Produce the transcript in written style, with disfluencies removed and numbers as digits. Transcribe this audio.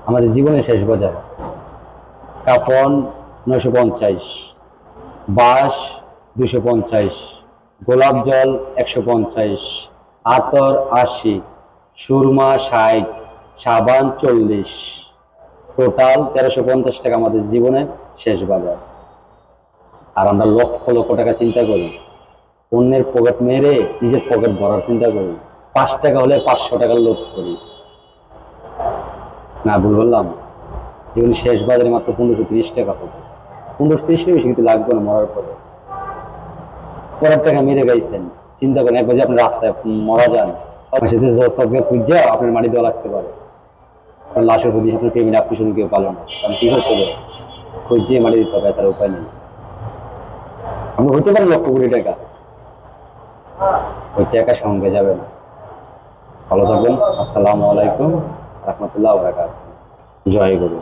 আমাদের জীবনের শেষ বাজার। কাফন 950, বাঁশ 250, গোলাপ জল 150, আতর 80, সুরমা 60, সাবান 40, টোটাল 1350 টাকা আমাদের জীবনের শেষ বাজার। আর আমরা লক্ষ লক্ষ টাকা চিন্তা করি, অন্যের পকেট মেরে নিজের পকেট ভরার চিন্তা করি। 5 টাকা হলে 500 টাকার লোভ করি। না, ভুল বললাম? যেগুলি শেষ বাজারে মাত্র 1530 টাকা হবে। 1530 টাকা বেশি কিন্তু লাগবে না মরার পরে। পরের টাকা মেরে গাইছেন, চিন্তা করেন একবার যে আপনি রাস্তায় মারা যান, খুঁজা আপনার মাটি দেওয়া লাগতে পারে। আপনার লাশের প্রতি আপনার প্রেমের আপনি শুধু কেউ পালো না, কারণ কি করতে হবে, খুঁজে মাটি দিতে হবে, এছাড়া উপায় নেই। আপনি হইতে পারেন লক্ষ কোটি টাকা, ওই টাকা সঙ্গে যাবে না। ভালো থাকবেন। আসসালামু আলাইকুম রহমতুল্লাহ বারাকাতুহু। জয় গুরু।